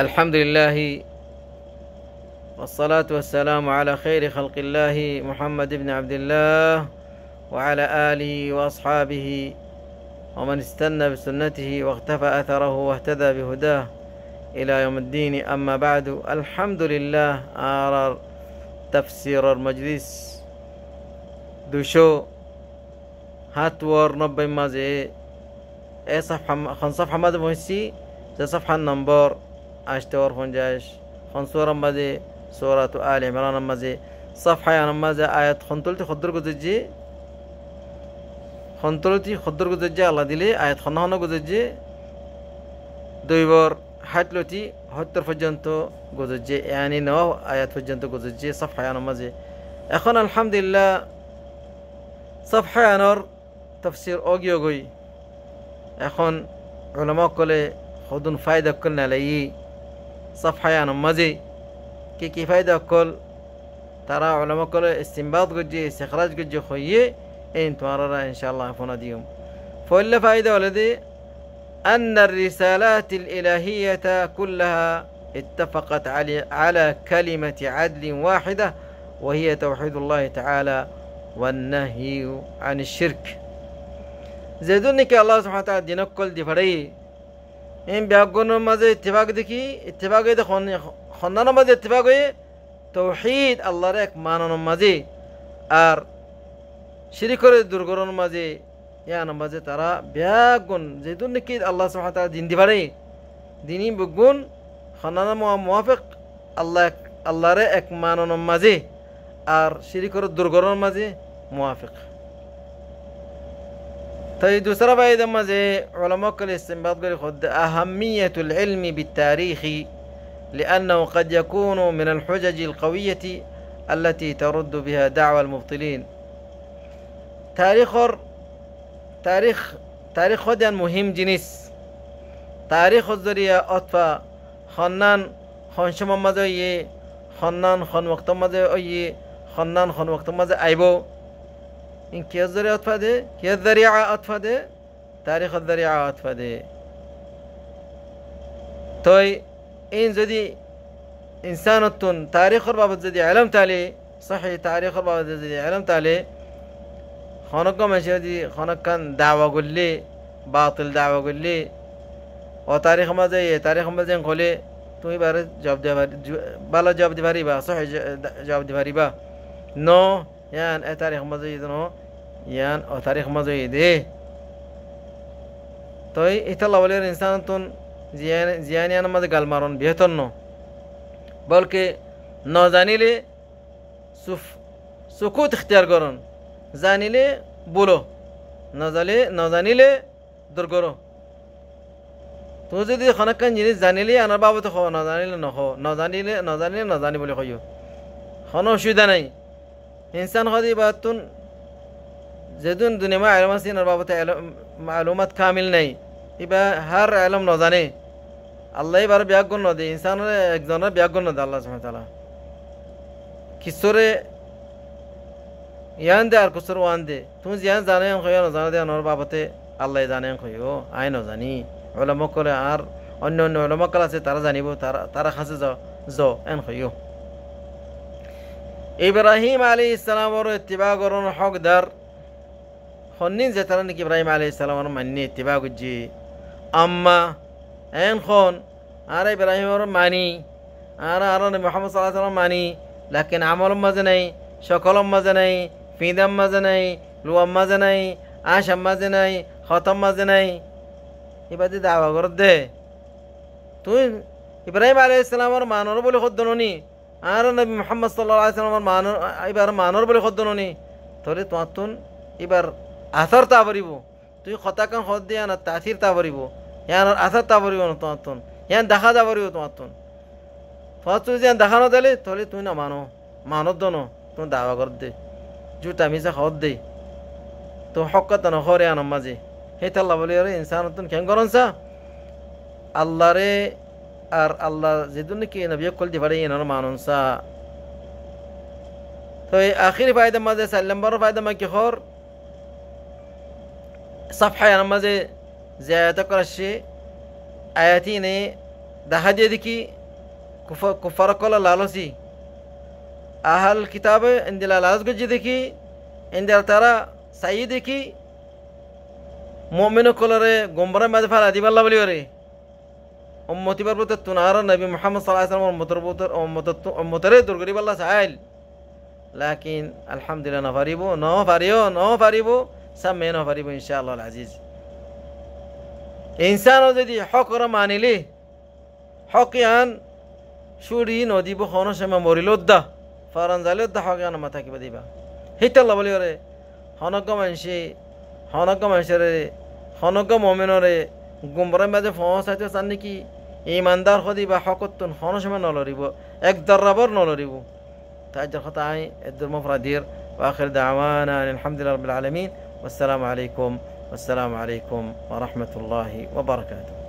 الحمد لله والصلاة والسلام على خير خلق الله محمد بن عبد الله وعلى آله وأصحابه ومن استنى بسنته واختفى أثره واهتدى بهداه إلى يوم الدين. أما بعد، الحمد لله على تفسير المجلس دوشو هاتور نبي مازي صفحة ماذا مهسي صفحة نمبر أشتور فنجاش خنصورة مازي سورة آل عمران مازي صفحة يعني مازي آيات خنطلتي خدر قدجي خنطلتي خدر قدجي الله دلي آيات خنهنا قدجي دويبور حتلتي هتر فجنتو قدجي يعني نواه آيات فجنتو قدجي صفحة يعني مازي أخونا الحمد لله صفحة يعني تفسير أوجي أوجي এখন উলামা কলে খুদুন ফায়দা কল না লাই صفحة يعني مزي كي فايدة كل ترى علماء كل استنباط جدي استخراج جدي خويه إن تمرر إن شاء الله فونا ديهم. فإلا فايدة ولدي أن الرسالات الإلهية كلها اتفقت على كلمة عدل واحدة وهي توحيد الله تعالى والنهي عن الشرك. زيدوني كي الله سبحانه وتعالى دينك كل دي فري إن بيعقون ماذا اتفاق دكي اتفاق ده خننا ماذا اتفاق توحيد الله رك مانن ماذا আর শিরিক করে দুর্গরণ মাঝে ইয়ান মাঝে তারা ব্যাগুন যেদুন নাকি আল্লাহ সুবহানাহু ওয়া তাআলা দিন দিবারে দিনই বগুন খানানা মুওয়াফিক আল্লাহরে এক মানন মাঝে আর শিরিক করে দুর্গরণ মাঝে মুওয়াফিক. طيب دوسرا فائدة مازي علماء كل استنباط قال خد أهمية العلم بالتاريخ لأنه قد يكون من الحجج القوية التي ترد بها دعوى المبطلين. تاريخ خديان مهم جنس تاريخ الزرية أطفا خنان خنشم مازي خنان خن وقت مازي خنان خن وقت مازي أيبو إن كي الذريعة أطفاده كي الذريعة أطفاده تاريخ الذريعة أطفاده. توي إن زدي إنسان التون تاريخ الباب زدي علم تالي صحيح تاريخ الباب زدي علم تالي خانق مشهدي خانق كان دعوة قل لي باطل دعوة قل لي وتاريخ ما زي تاريخ ما زين قولي توي بارد جواب دباري بالا جواب دباري با صحيح جواب دباري با نو يان تاريخ مزيد نو يان او تاريخ مزيد توي اتلا ولي انسان تون زيان يان مد گال مارون بهتر نو بلکه نازانیله سکوت اختیار کرن زانیله بولو نازانیله درگرو تو যদি খনকান জিনিস জানিলে আনার বাবত খো নাজানিলে নখো নাজানিলে নাজানি বলে কইও কোনো অসুবিধা নাই. إنسان خدي باتون زدون دنيا ما علم سين البابة معلومات كامل ناي يبقى هر علم نظاني الله يبارك بيعقون نودي إنسان إجزانا بيعقون نودي الله سبحانه وتعالى كسورة ياندي أر كسر واندي تون زيان زاني هم خيو نظانا دي أنور بابة الله يزاني هم خيو أي نظاني علماء كله هر أنو علماء كلا سه ترى زاني بو ترى خاص زو إن خيو. إبراهيم عليه السلام ورو اتباع قرون حق در خونين زترنك إبراهيم عليه السلام ورو مني اتباع جي أما أين خون أرى إبراهيم ورو ماني أرى محمد صلى الله عليه وسلم ماني لكن عمل مزني شكل مزني فيدم مزني لوم مزني عشم مزني ختم مزني يبدي دعوة قرد تو إبراهيم عليه السلام ورو مانو ربولي خدنوني আর নবী মুহাম্মদ সাল্লাল্লাহু আলাইহি ওয়াসাল্লাম এবার মানর বলে খদননি তোরে তোয়াতুন এবার আসার তা বরিব তুই খতাকান খদ দিয়া না তাসির তা বরিব ইয়ান আসার তা বরিব না তোয়াতুন ইয়ান দেখা যা বরিব তোয়াতুন তোয়াতুন ইয়ান দেখানো দিলে তোরে তুই না মানব দনো তুই দাওয়া কর দে জুতা মিসা খদ দে তো হকত না খরে আন মাঝে হেতাল্লাহ বলে রে ইনসান তুন কেন করনসা আল্লাহ রে আর আল্লাহ যেদুন কি নবী কল দি পারে এনার মানুষা. তো এই আখিরি ফায়দা মাঝে 4 নম্বর ফায়দা মা কি খর صفحة يعني ماذا زيادة كرشي آياتين দেখা দিয়ে দেখি কুফার কলা লালসি আহাল কিতাবে ইন্দিলা লালস গজি দেখি ইন্দিলা তারা সাই দেখি মুমিন কলরে গোমরা মাঝে ফালা দিবাল্লা বলি ওরে উম্মতি পারবতে তুনার নবী মুহাম্মদ সাল্লাল্লাহু আলাইহি ওয়াসাল্লাম উম্মতরে দুর্গরি বাল্লা চাইল লাকিন আলহামদুলিল্লাহ ন পারিব সামে ন পারিব ইনশাআল্লাহ আজিজ ইনসান যদি হকরা মানিলে হকিয়ান সুরি নদীব খন সময় মরিলোদ্দা ফরানজালিদ্দা হকিয়ান মাথা কিবা দিবা হিতাল্লা বলি ওরে হনজ্ঞ মানুষেরে হনজ্ঞ মমিনরে গুমরে মাঝে ফসাইতে চান নাকি ইমানদার হদি বা হকতুন হন সময় নলরিব এক দর্রাবর নলরিব তাইজার কথা আই এদুর মফরাদির ওয়াখির দাওয়ানা আলহামদুলিল্লাহি রাব্বিল আলামিন ওয়াসসালামু আলাইকুম ওয়া রাহমাতুল্লাহি ওয়া বারাকাতুহু